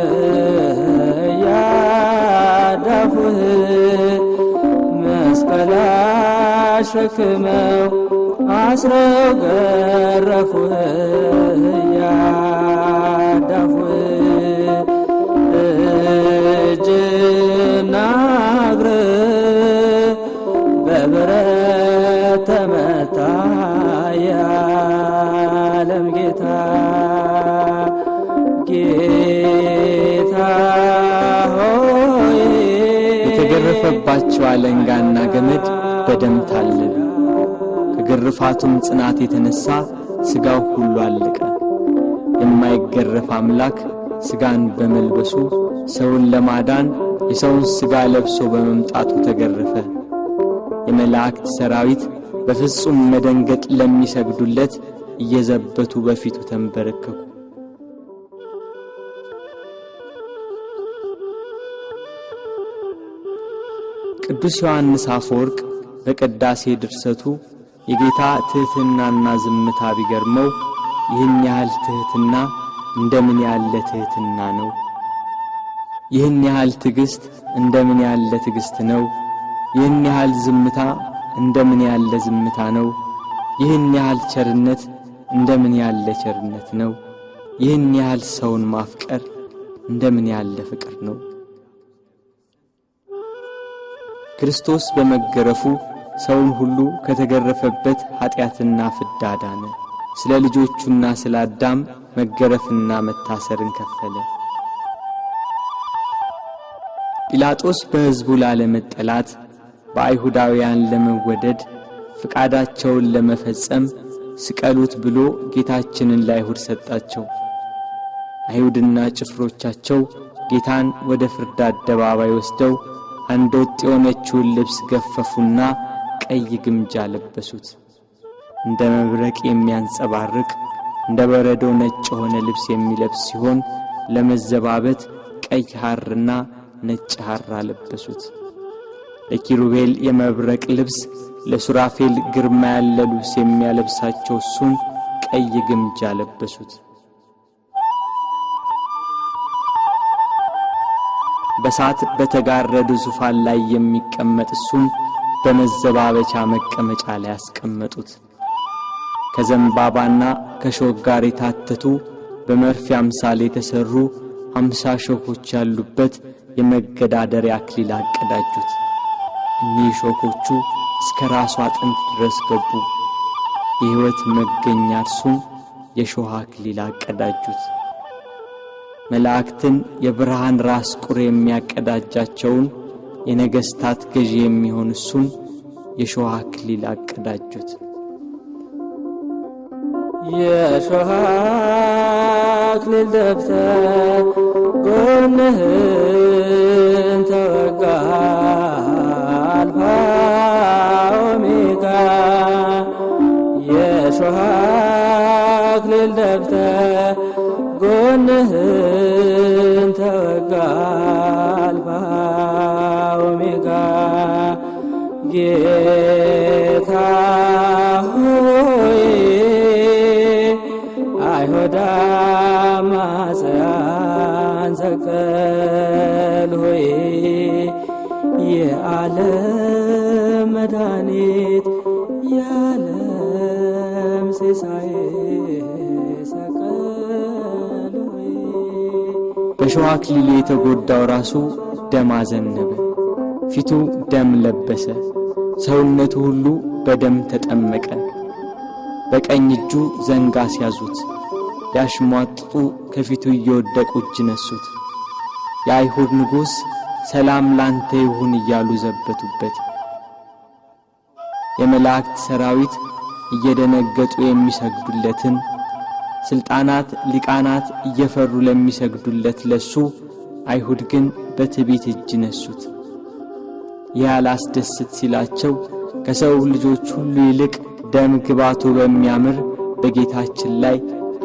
ያዳፉህ መስቀል አሸክመው አስረው ገረፉህ ያዳፉህ እጅና እግርህ በብረት ተመታ የዓለም ጌታ ጌታ ሆይ የተገረፈባቸው አለንጋና ገመድ በደም ታለሉ። ከግርፋቱም ጽናት የተነሳ ሥጋው ሁሉ አለቀ። የማይገረፍ አምላክ ሥጋን በመልበሱ ሰውን ለማዳን የሰውን ሥጋ ለብሶ በመምጣቱ ተገረፈ። የመላእክት ሰራዊት በፍጹም መደንገጥ ለሚሰግዱለት እየዘበቱ በፊቱ ተንበረከኩ። ቅዱስ ዮሐንስ አፈወርቅ በቅዳሴ ድርሰቱ የጌታ ትሕትናና ዝምታ ቢገርመው ይህን ያህል ትሕትና እንደምን ያለ ትሕትና ነው! ይህን ያህል ትዕግሥት እንደምን ያለ ትዕግሥት ነው! ይህን ያህል ዝምታ እንደምን ያለ ዝምታ ነው! ይህን ያህል ቸርነት እንደምን ያለ ቸርነት ነው! ይህን ያህል ሰውን ማፍቀር እንደምን ያለ ፍቅር ነው! ክርስቶስ በመገረፉ ሰውን ሁሉ ከተገረፈበት ኃጢአትና ፍዳ ዳነ። ስለ ልጆቹና ስለ አዳም መገረፍና መታሰርን ከፈለ። ጲላጦስ በሕዝቡ ላለመጠላት በአይሁዳውያን ለመወደድ ፍቃዳቸውን ለመፈጸም ስቀሉት ብሎ ጌታችንን ለአይሁድ ሰጣቸው። አይሁድና ጭፍሮቻቸው ጌታን ወደ ፍርድ አደባባይ ወስደው አንድ ወጥ የሆነችውን ልብስ ገፈፉና ቀይ ግምጃ ለበሱት። እንደ መብረቅ የሚያንጸባርቅ እንደ በረዶ ነጭ የሆነ ልብስ የሚለብስ ሲሆን ለመዘባበት ቀይ ሐርና ነጭ ሐር አለበሱት። ለኪሩቤል የመብረቅ ልብስ፣ ለሱራፌል ግርማ ያለ ልብስ የሚያለብሳቸው እሱን ቀይ ግምጃ ለበሱት። በሳት በተጋረደ ዙፋን ላይ የሚቀመጥ እሱን በመዘባበቻ መቀመጫ ላይ ያስቀመጡት። ከዘንባባና ከሾህ ጋር የታተቱ በመርፌ አምሳል የተሰሩ 50 ሾኮች ያሉበት የመገዳደሪያ አክሊል አቀዳጁት። እኒህ ሾኮቹ እስከ ራሱ አጥንት ድረስ ገቡ። የሕይወት መገኛ እርሱን የሾህ አክሊል አቀዳጁት። መላእክትን የብርሃን ራስ ቁር የሚያቀዳጃቸውን የነገሥታት ገዢ የሚሆን እሱን የሾህ አክሊል አቀዳጁት። የሾህ አክሊል ደፍተህ ጎንህን ተወጋ አልፋ ኦሜጋ የሾህ አክሊል ደፍተህ ጎንህን ተወጋ አልፋ ኦሜጋ ጌታ ሆይ አይሁድ አማጽያን ሰቀል ሆይ የዓለም መድኃኒት የዓለም ሲሳይ ሰቀል ሆይ። በሾህ አክሊል የተጎዳው ራሱ ደም አዘነበ፣ ፊቱ ደም ለበሰ፣ ሰውነቱ ሁሉ በደም ተጠመቀ። በቀኝ እጁ ዘንግ አስያዙት፣ ያሽሟጥጡ ከፊቱ እየወደቁ እጅ ነሱት። የአይሁድ ንጉሥ ሰላም ላንተ ይሁን እያሉ ዘበቱበት። የመላእክት ሰራዊት እየደነገጡ የሚሰግዱለትን፣ ስልጣናት ሊቃናት እየፈሩ ለሚሰግዱለት ለሱ አይሁድ ግን በትዕቢት እጅ ነሱት። ያላስደስት ሲላቸው ከሰው ልጆች ሁሉ ይልቅ ደም ግባቱ በሚያምር በጌታችን ላይ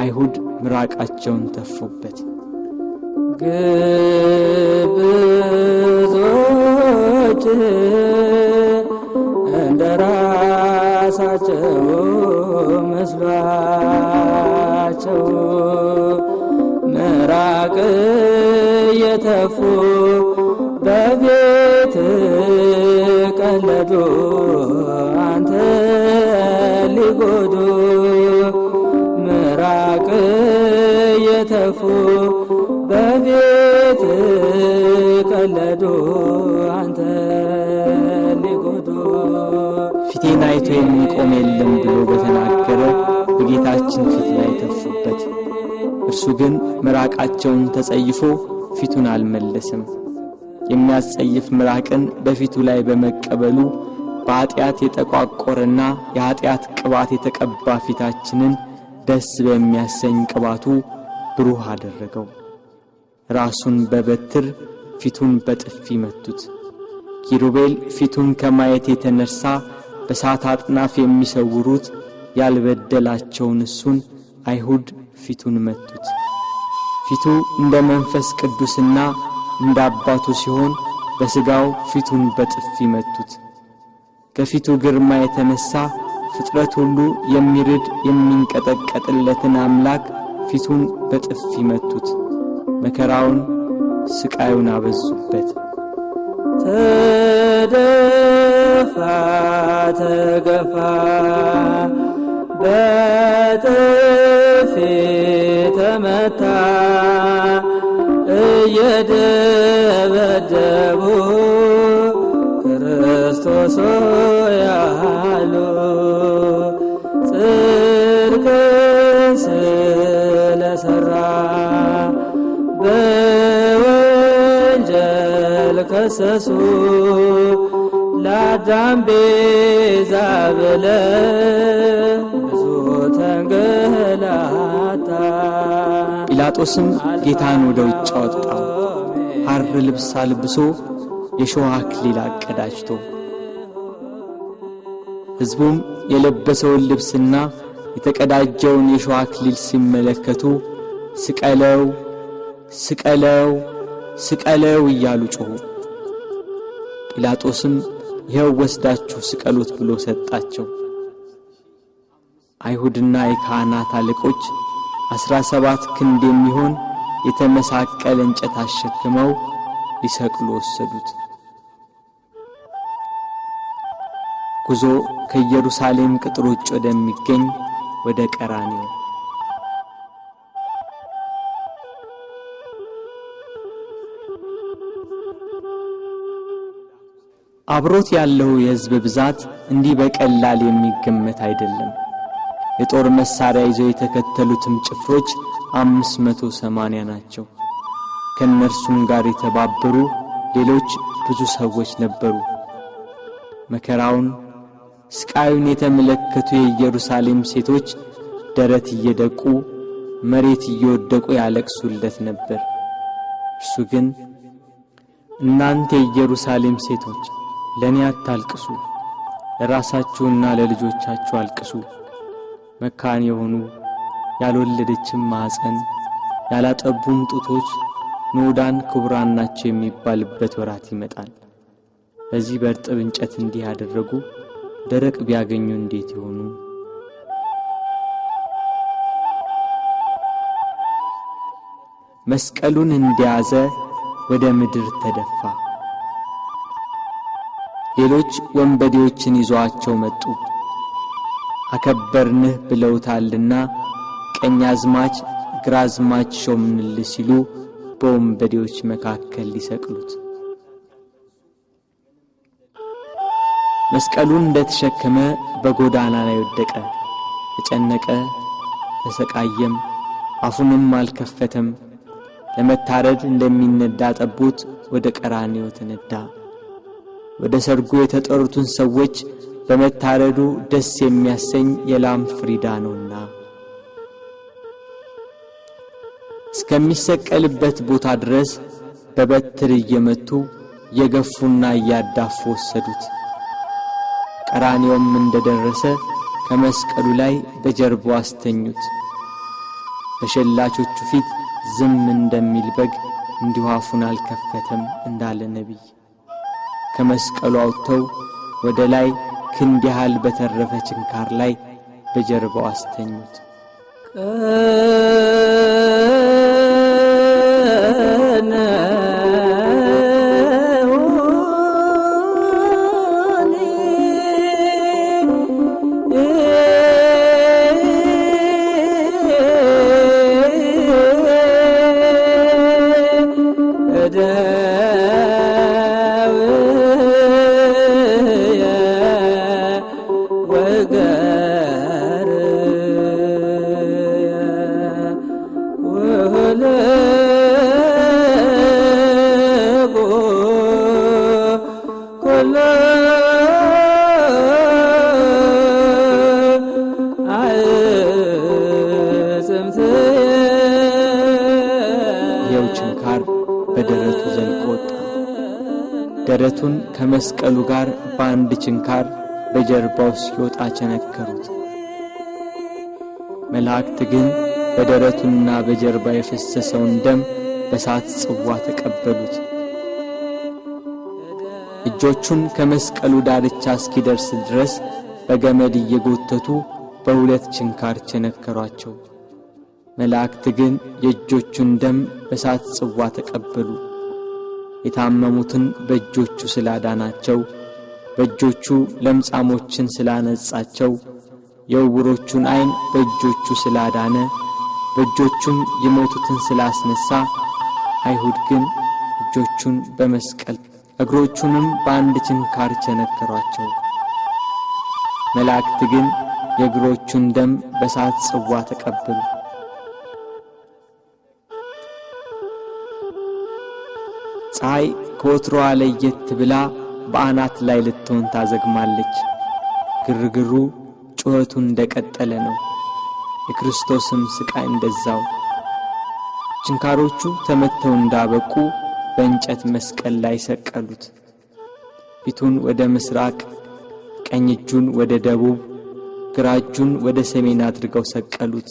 አይሁድ ምራቃቸውን ተፉበት። ግብዞች እንደ ራሳቸው መስሏቸው የተፉ በቤት ቀለዱ አንተ ሊጎዱ ምራቅ የተፉ በቤት ቀለዱ አንተ ሊጎዱ ፊቴን አይቶ የሚቆም የለም ብሎ በተናገረ በጌታችን ፊት ላይ ተፉበት። እርሱ ግን ምራቃቸውን ተጸይፎ ፊቱን አልመለሰም። የሚያስጸይፍ ምራቅን በፊቱ ላይ በመቀበሉ በኃጢአት የተቋቆረና የኃጢአት ቅባት የተቀባ ፊታችንን ደስ በሚያሰኝ ቅባቱ ብሩህ አደረገው። ራሱን በበትር ፊቱን በጥፊ መቱት። ኪሩቤል ፊቱን ከማየት የተነሳ በሳት አጥናፍ የሚሰውሩት ያልበደላቸውን እሱን አይሁድ ፊቱን መቱት። ፊቱ እንደ መንፈስ ቅዱስና እንደ አባቱ ሲሆን በሥጋው ፊቱን በጥፊ መቱት። ከፊቱ ግርማ የተነሳ ፍጥረት ሁሉ የሚርድ የሚንቀጠቀጥለትን አምላክ ፊቱን በጥፊ መቱት። መከራውን ስቃዩን አበዙበት። ተደፋ ተገፋ በጥፊ ተመታ እየደበደቡ ክርስቶስ ያሉ ጽድቅን ስለሰራ በወንጀል ከሰሱ ለአዳም ቤዛ ብለህ ብዙ ተንገላታ። ጲላጦስም ጌታን ወደ ውጭ አወጣው፣ ሐር ልብስ አልብሶ የሾህ አክሊል አቀዳጅቶ። ሕዝቡም የለበሰውን ልብስና የተቀዳጀውን የሾህ አክሊል ሲመለከቱ ስቀለው ስቀለው ስቀለው እያሉ ጮኹ። ጲላጦስም ይኸው ወስዳችሁ ስቀሉት ብሎ ሰጣቸው። አይሁድና የካህናት አለቆች 17 ክንድ የሚሆን የተመሳቀለ እንጨት አሸክመው ሊሰቅሉ ወሰዱት። ጉዞ ከኢየሩሳሌም ቅጥር ውጭ ወደሚገኝ ወደ ቀራንዮ። አብሮት ያለው የሕዝብ ብዛት እንዲህ በቀላል የሚገመት አይደለም። የጦር መሳሪያ ይዘው የተከተሉትም ጭፍሮች 580 ናቸው። ከነርሱም ጋር የተባበሩ ሌሎች ብዙ ሰዎች ነበሩ። መከራውን ስቃዩን የተመለከቱ የኢየሩሳሌም ሴቶች ደረት እየደቁ መሬት እየወደቁ ያለቅሱለት ነበር። እርሱ ግን እናንተ የኢየሩሳሌም ሴቶች ለኔ አታልቅሱ፣ ለራሳችሁና ለልጆቻችሁ አልቅሱ። መካን የሆኑ ያልወለደችም ማኅፀን ያላጠቡም ጡቶች ንዑዳን ክቡራን ናቸው የሚባልበት ወራት ይመጣል። በዚህ በእርጥብ እንጨት እንዲህ ያደረጉ ደረቅ ቢያገኙ እንዴት ይሆኑ? መስቀሉን እንደያዘ ወደ ምድር ተደፋ። ሌሎች ወንበዴዎችን ይዘዋቸው መጡ። አከበርንህ ብለውታልና ቀኛዝማች ግራዝማች ሾምንልህ ሲሉ በወንበዴዎች መካከል ሊሰቅሉት። መስቀሉን እንደተሸከመ በጎዳና ላይ ወደቀ። ተጨነቀ፣ ተሰቃየም፣ አፉንም አልከፈተም። ለመታረድ እንደሚነዳ ጠቦት ወደ ቀራንዮ ተነዳ። ወደ ሰርጉ የተጠሩትን ሰዎች በመታረዱ ደስ የሚያሰኝ የላም ፍሪዳ ነውና እስከሚሰቀልበት ቦታ ድረስ በበትር እየመቱ እየገፉና እያዳፉ ወሰዱት። ቀራንዮም እንደደረሰ ከመስቀሉ ላይ በጀርባው አስተኙት። በሸላቾቹ ፊት ዝም እንደሚል በግ እንዲሁ አፉን አልከፈተም እንዳለ ነቢይ ከመስቀሉ አውጥተው ወደ ላይ ክንድ ያህል በተረፈ ችንካር ላይ በጀርባው አስተኙት። በደረቱ ዘልቆ ወጣ። ደረቱን ከመስቀሉ ጋር በአንድ ችንካር በጀርባው ሲወጣ ቸነከሩት። መላእክት ግን በደረቱና በጀርባ የፈሰሰውን ደም በሳት ጽዋ ተቀበሉት። እጆቹን ከመስቀሉ ዳርቻ እስኪደርስ ድረስ በገመድ እየጎተቱ በሁለት ችንካር ቸነከሯቸው። መላእክት ግን የእጆቹን ደም በሳት ጽዋ ተቀበሉ። የታመሙትን በእጆቹ ስላዳናቸው፣ በእጆቹ ለምጻሞችን ስላነጻቸው፣ የዕውሮቹን ዓይን በእጆቹ ስላዳነ፣ በእጆቹም የሞቱትን ስላስነሳ፣ አይሁድ ግን እጆቹን በመስቀል እግሮቹንም በአንድ ችንካር ቸነከሯቸው። መላእክት ግን የእግሮቹን ደም በሳት ጽዋ ተቀበሉ። ፀሐይ ከወትሮዋ ለየት ብላ በአናት ላይ ልትሆን ታዘግማለች። ግርግሩ ጩኸቱ እንደቀጠለ ነው። የክርስቶስም ስቃይ እንደዛው። ችንካሮቹ ተመተው እንዳበቁ በእንጨት መስቀል ላይ ሰቀሉት። ፊቱን ወደ ምስራቅ፣ ቀኝ እጁን ወደ ደቡብ፣ ግራ እጁን ወደ ሰሜን አድርገው ሰቀሉት።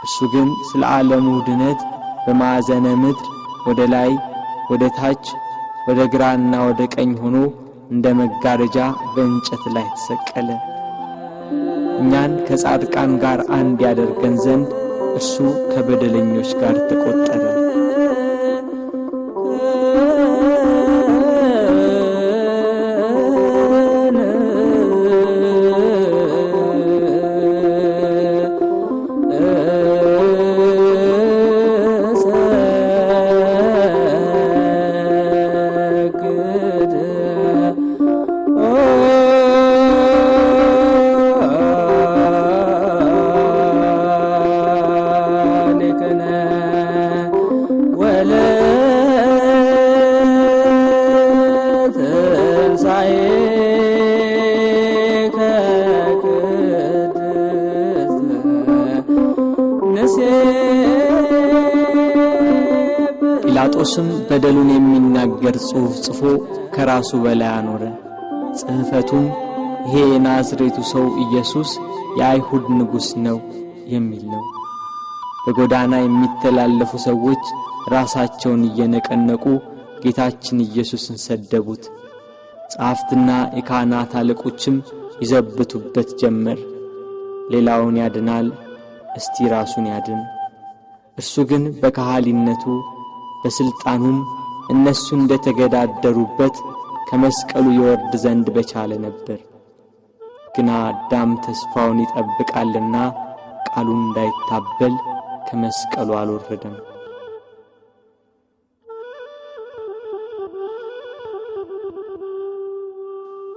እርሱ ግን ስለ ዓለሙ ድነት በማዕዘነ ምድር ወደ ላይ ወደ ታች ወደ ግራና ወደ ቀኝ ሆኖ እንደ መጋረጃ በእንጨት ላይ ተሰቀለ። እኛን ከጻድቃን ጋር አንድ ያደርገን ዘንድ እርሱ ከበደለኞች ጋር ተቆጠረ። ጲላጦስም በደሉን የሚናገር ጽሑፍ ጽፎ ከራሱ በላይ አኖረ። ጽሕፈቱም ይሄ የናዝሬቱ ሰው ኢየሱስ የአይሁድ ንጉሥ ነው የሚል ነው። በጎዳና የሚተላለፉ ሰዎች ራሳቸውን እየነቀነቁ ጌታችን ኢየሱስን ሰደቡት። ጸሐፍትና የካህናት አለቆችም ይዘብቱበት ጀመር። ሌላውን ያድናል፣ እስቲ ራሱን ያድን። እርሱ ግን በካህሊነቱ በስልጣኑም እነሱ እንደተገዳደሩበት ከመስቀሉ ይወርድ ዘንድ በቻለ ነበር። ግና አዳም ተስፋውን ይጠብቃልና ቃሉን እንዳይታበል ከመስቀሉ አልወረደም።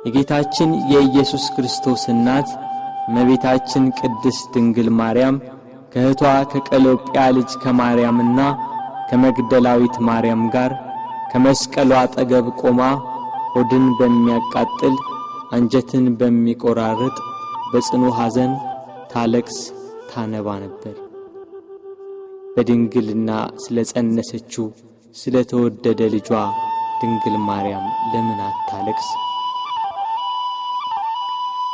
የጌታችን የኢየሱስ ክርስቶስ እናት እመቤታችን ቅድስት ድንግል ማርያም ከእህቷ ከቀሎጵያ ልጅ ከማርያምና ከመግደላዊት ማርያም ጋር ከመስቀሉ አጠገብ ቆማ ሆድን በሚያቃጥል አንጀትን በሚቆራርጥ በጽኑ ሐዘን ታለቅስ ታነባ ነበር። በድንግልና ስለጸነሰችው ስለተወደደ ልጇ ድንግል ማርያም ለምን አታለቅስ?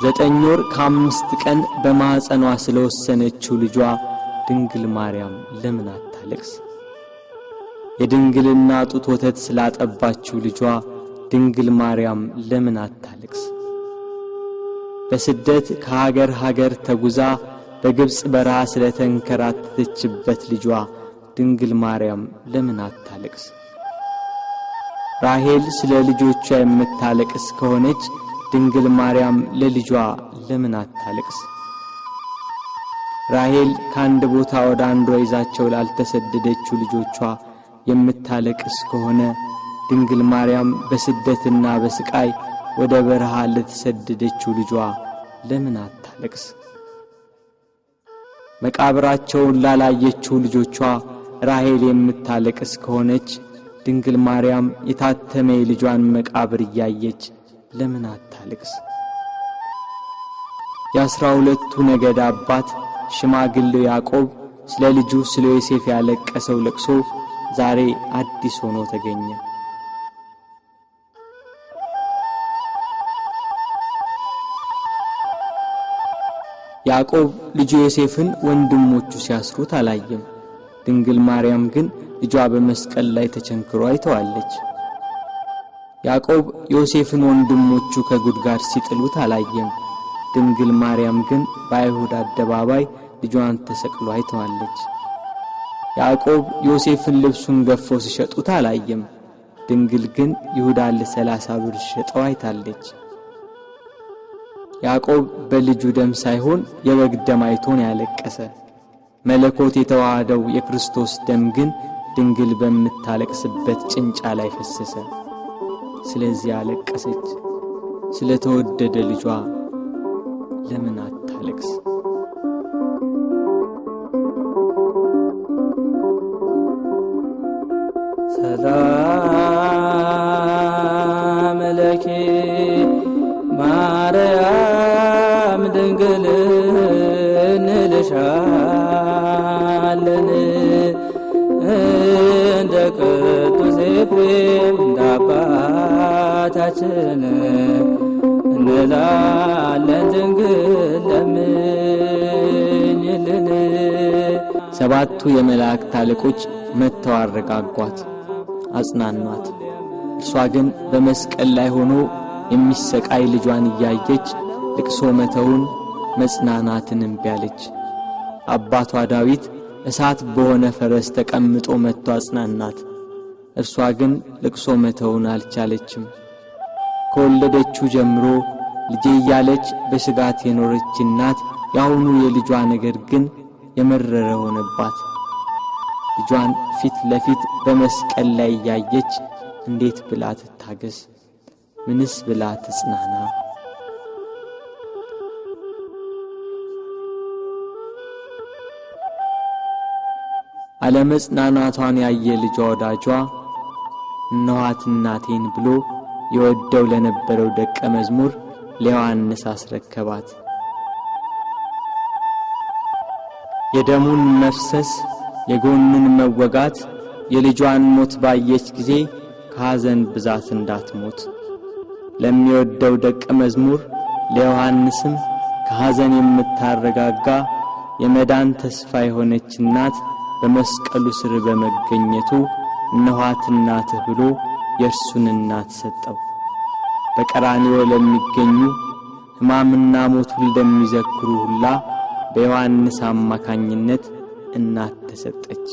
9 ወር ከ5 ቀን በማኅፀኗ ስለወሰነችው ልጇ ድንግል ማርያም ለምን አታለቅስ? የድንግልና ጡት ወተት ስላጠባችው ልጇ ድንግል ማርያም ለምን አታለቅስ? በስደት ከሀገር ሀገር ተጉዛ በግብፅ በረሃ ስለተንከራተተችበት ልጇ ድንግል ማርያም ለምን አታለቅስ? ራሔል ስለ ልጆቿ የምታለቅስ ከሆነች ድንግል ማርያም ለልጇ ለምን አታለቅስ? ራሔል ከአንድ ቦታ ወደ አንዷ ይዛቸው ላልተሰደደችው ልጆቿ የምታለቅስ ከሆነ ድንግል ማርያም በስደትና በስቃይ ወደ በረሃ ለተሰደደችው ልጇ ለምን አታለቅስ? መቃብራቸውን ላላየችው ልጆቿ ራሔል የምታለቅስ ከሆነች ድንግል ማርያም የታተመ የልጇን መቃብር እያየች ለምን አታለቅስ? የ12ቱ ነገድ አባት ሽማግሌው ያዕቆብ ስለ ልጁ ስለ ዮሴፍ ያለቀሰው ለቅሶ ዛሬ አዲስ ሆኖ ተገኘ። ያዕቆብ ልጁ ዮሴፍን ወንድሞቹ ሲያስሩት አላየም። ድንግል ማርያም ግን ልጇ በመስቀል ላይ ተቸንክሮ አይተዋለች። ያዕቆብ ዮሴፍን ወንድሞቹ ከጉድጓድ ሲጥሉት አላየም። ድንግል ማርያም ግን በአይሁድ አደባባይ ልጇን ተሰቅሎ አይተዋለች። ያዕቆብ ዮሴፍን ልብሱን ገፈው ሲሸጡት አላየም። ድንግል ግን ይሁዳን ለ30 ብር ሸጠው አይታለች። ያዕቆብ በልጁ ደም ሳይሆን የበግ ደም አይቶን ያለቀሰ። መለኮት የተዋሃደው የክርስቶስ ደም ግን ድንግል በምታለቅስበት ጭንጫ ላይ ፈሰሰ። ስለዚህ አለቀሰች። ስለተወደደ ልጇ ለምን አታለቅስ? ሰላም ለኪ ማርያም ድንግል እንልሻለን እንደ ቅዱስ ኤፍሬም እንደ አባታችን እንላለን ድንግል ለምኝልን። ሰባቱ የመላእክት አለቆች መጥተው አረጋጓት፣ አጽናኗት። እርሷ ግን በመስቀል ላይ ሆኖ የሚሰቃይ ልጇን እያየች ልቅሶ መተውን መጽናናትን እምቢ አለች። አባቷ ዳዊት እሳት በሆነ ፈረስ ተቀምጦ መጥቶ አጽናናት። እርሷ ግን ልቅሶ መተውን አልቻለችም። ከወለደችው ጀምሮ ልጄ እያለች በስጋት የኖረች እናት ያሁኑ የልጇ ነገር ግን የመረረ ሆነባት። ልጇን ፊት ለፊት በመስቀል ላይ እያየች እንዴት ብላ ትታገስ? ምንስ ብላ ትጽናና? አለመጽናናቷን ያየ ልጇ ወዳጇ እነኋት እናቴን ብሎ የወደው ለነበረው ደቀ መዝሙር ለዮሐንስ አስረከባት። የደሙን መፍሰስ የጎንን መወጋት የልጇን ሞት ባየች ጊዜ ከሐዘን ብዛት እንዳትሞት ለሚወደው ደቀ መዝሙር ለዮሐንስም ከሐዘን የምታረጋጋ የመዳን ተስፋ የሆነች እናት በመስቀሉ ስር በመገኘቱ እነኋት እናትህ ብሎ የእርሱን እናት ሰጠው። በቀራንዮ ለሚገኙ ሕማምና ሞቱን ለሚዘክሩ ሁላ በዮሐንስ አማካኝነት እናት ተሰጠች።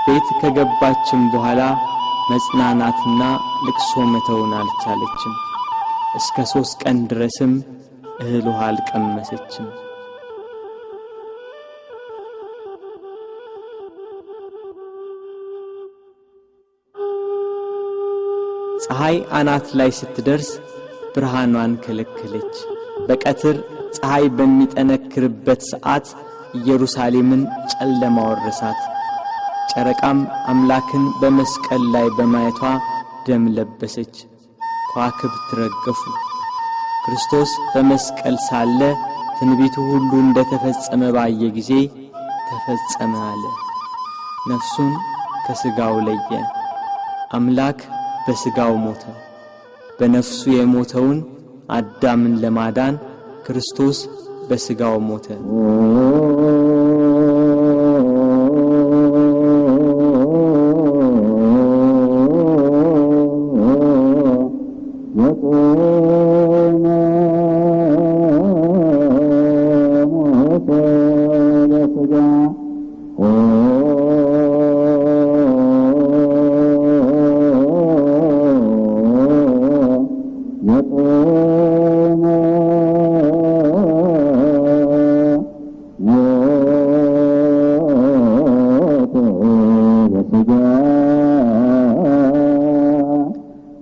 ቤት ከገባችም በኋላ መጽናናትና ልቅሶ መተውን አልቻለችም። እስከ 3 ቀን ድረስም እህል ውሃ አልቀመሰችም። ፀሐይ አናት ላይ ስትደርስ ብርሃኗን ከለከለች። በቀትር ፀሐይ በሚጠነክርበት ሰዓት ኢየሩሳሌምን ጨለማ ወረሳት። ጨረቃም አምላክን በመስቀል ላይ በማየቷ ደም ለበሰች። ከዋክብት ረገፉ። ክርስቶስ በመስቀል ሳለ ትንቢቱ ሁሉ እንደተፈጸመ ባየ ጊዜ ተፈጸመ አለ። ነፍሱን ከሥጋው ለየ። አምላክ በሥጋው ሞተ። በነፍሱ የሞተውን አዳምን ለማዳን ክርስቶስ በሥጋው ሞተ።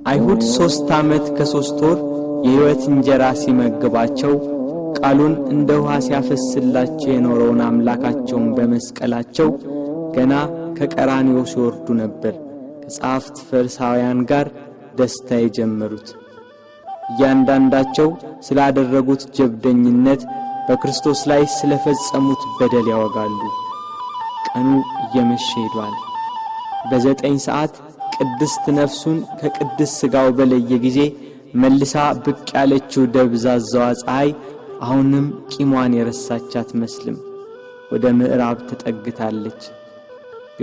አይሁድ 3 ዓመት ከ3 ወር የሕይወት እንጀራ ሲመግባቸው ቃሉን እንደ ውሃ ሲያፈስላቸው የኖረውን አምላካቸውን በመስቀላቸው ገና ከቀራንዮ ሲወርዱ ነበር ከጸሐፍት ፈሪሳውያን ጋር ደስታ የጀመሩት። እያንዳንዳቸው ስላደረጉት ጀብደኝነት በክርስቶስ ላይ ስለፈጸሙት በደል ያወጋሉ። ቀኑ እየመሸ ሄዷል። በ9 ሰዓት ቅድስት ነፍሱን ከቅድስ ሥጋው በለየ ጊዜ መልሳ ብቅ ያለችው ደብዛዛዋ ፀሐይ አሁንም ቂሟን የረሳች አትመስልም። ወደ ምዕራብ ተጠግታለች።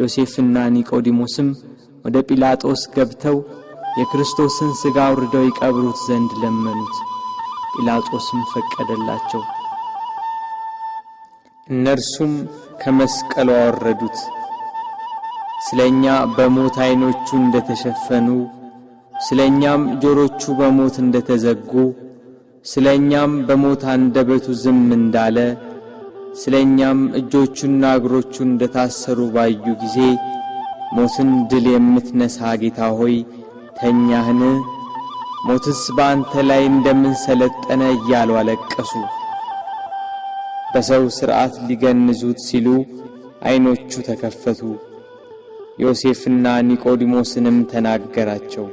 ዮሴፍና ኒቆዲሞስም ወደ ጲላጦስ ገብተው የክርስቶስን ሥጋ አውርደው ይቀብሩት ዘንድ ለመኑት። ጲላጦስም ፈቀደላቸው። እነርሱም ከመስቀሉ አወረዱት። ስለኛ በሞት ዓይኖቹ እንደተሸፈኑ፣ ስለኛም ጆሮቹ በሞት እንደተዘጉ፣ ስለኛም በሞት አንደበቱ ዝም እንዳለ፣ ስለኛም እጆቹና እግሮቹ እንደታሰሩ ባዩ ጊዜ ሞትን ድል የምትነሳ ጌታ ሆይ ተኛህን? ሞትስ በአንተ ላይ እንደምን ሰለጠነ እያሉ አለቀሱ። በሰው ሥርዓት ሊገንዙት ሲሉ ዓይኖቹ ተከፈቱ። ዮሴፍና ኒቆዲሞስንም ተናገራቸው።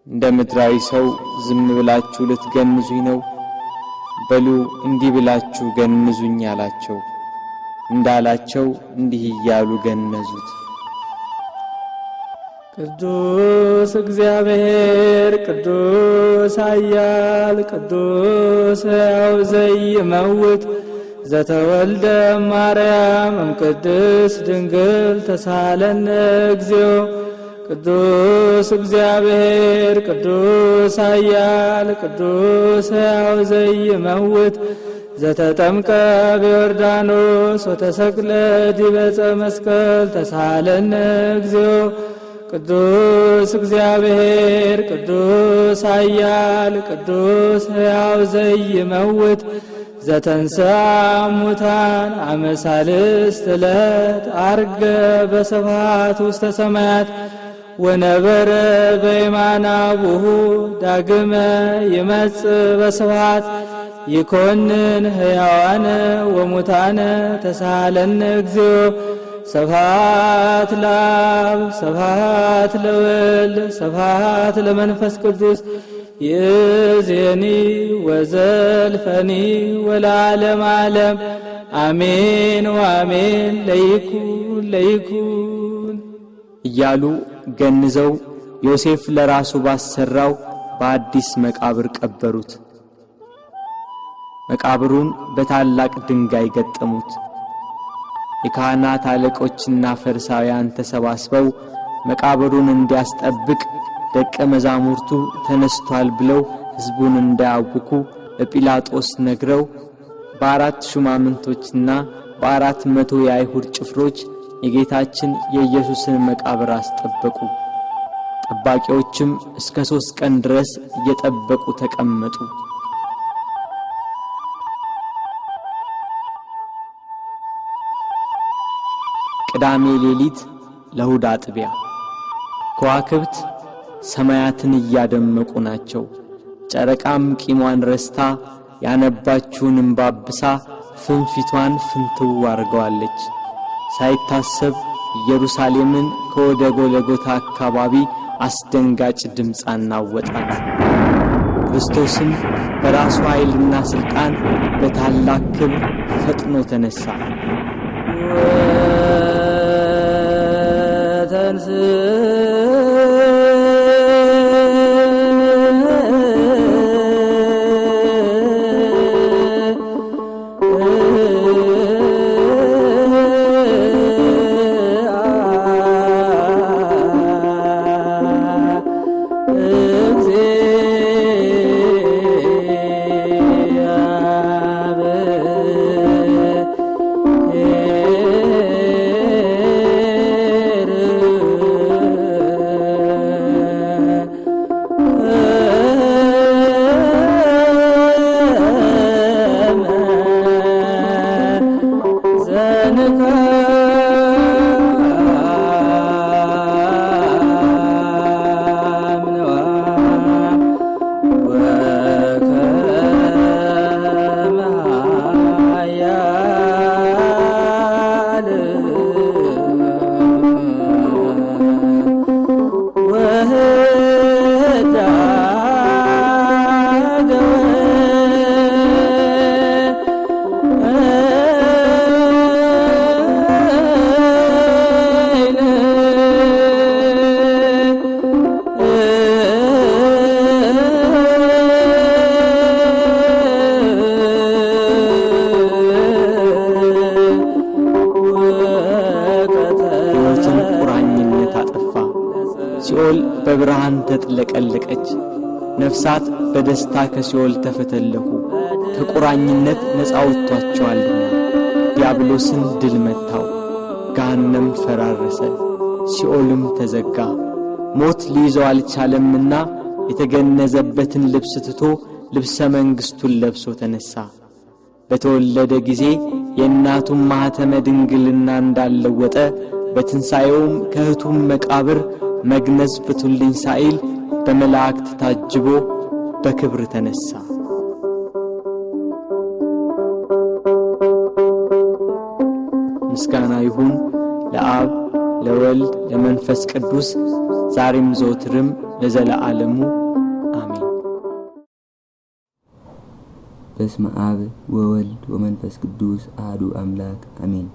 እንደ ምድራዊ ሰው ዝም ብላችሁ ልትገንዙኝ ነው? በሉ እንዲህ ብላችሁ ገንዙኝ አላቸው። እንዳላቸው እንዲህ እያሉ ገነዙት። ቅዱስ እግዚአብሔር ቅዱስ ኃያል ቅዱስ ሕያው ዘይመውት ዘተወልደ ማርያም እምቅድስት ድንግል ተሳለነ እግዚኦ። ቅዱስ እግዚአብሔር ቅዱስ ኃያል ቅዱስ ሕያው ዘይመውት ዘተጠምቀ በዮርዳኖስ ወተሰቅለ ዲበ ዕፀ መስቀል ተሳለነ እግዚኦ። ቅዱስ እግዚአብሔር ቅዱስ ኃያል ቅዱስ ሕያው ዘይመውት ዘተንሥአ እሙታን አመ ሣልስት ዕለት ዐርገ በስብሐት ውስተ ሰማያት ወነበረ በየማነ አቡሁ ዳግመ ይመጽእ በስብሐት ይኰንን ሕያዋነ ወሙታነ ተሳሃለነ እግዚኦ። ስብሐት ለአብ ስብሐት ለወልድ ስብሐት ለመንፈስ ቅዱስ ይእዜኒ ወዘልፈኒ ወለዓለመ ዓለም አሜን ወአሜን ለይኩን ለይኩን እያሉ ገንዘው ዮሴፍ ለራሱ ባሰራው በአዲስ መቃብር ቀበሩት። መቃብሩን በታላቅ ድንጋይ ገጠሙት። የካህናት አለቆችና ፈሪሳውያን ተሰባስበው መቃብሩን እንዲያስጠብቅ ደቀ መዛሙርቱ ተነስቷል ብለው ሕዝቡን እንዳያውኩ ለጲላጦስ ነግረው በ4 ሹማምንቶችና በ400 የአይሁድ ጭፍሮች የጌታችን የኢየሱስን መቃብር አስጠበቁ። ጠባቂዎችም እስከ 3 ቀን ድረስ እየጠበቁ ተቀመጡ። ቅዳሜ ሌሊት ለእሁድ አጥቢያ ከዋክብት ሰማያትን እያደመቁ ናቸው። ጨረቃም ቂሟን ረስታ ያነባችውን እንባብሳ ፍንፊቷን ፍንትው አርገዋለች። ሳይታሰብ ኢየሩሳሌምን ከወደ ጎልጎታ አካባቢ አስደንጋጭ ድምፅ አናወጣት። ክርስቶስም በራሱ ኃይልና ሥልጣን በታላቅ ክብር ፈጥኖ ተነሳ። ሲኦል በብርሃን ተጥለቀለቀች። ነፍሳት በደስታ ከሲኦል ተፈተለኩ፣ ከቁራኝነት ነፃ ወጥቷቸዋልና። ዲያብሎስን ድል መታው፣ ገሃነም ፈራረሰ፣ ሲኦልም ተዘጋ። ሞት ሊይዘው አልቻለምና የተገነዘበትን ልብስ ትቶ ልብሰ መንግሥቱን ለብሶ ተነሳ። በተወለደ ጊዜ የእናቱን ማኅተመ ድንግልና እንዳለወጠ በትንሣኤውም ከእህቱም መቃብር መግነዝ ፍቱልኝ ሳይል በመላእክት ታጅቦ በክብር ተነሳ። ምስጋና ይሁን ለአብ ለወልድ ለመንፈስ ቅዱስ ዛሬም ዘወትርም ለዘለዓለሙ አሜን። በስመ አብ ወወልድ ወመንፈስ ቅዱስ አሐዱ አምላክ አሜን።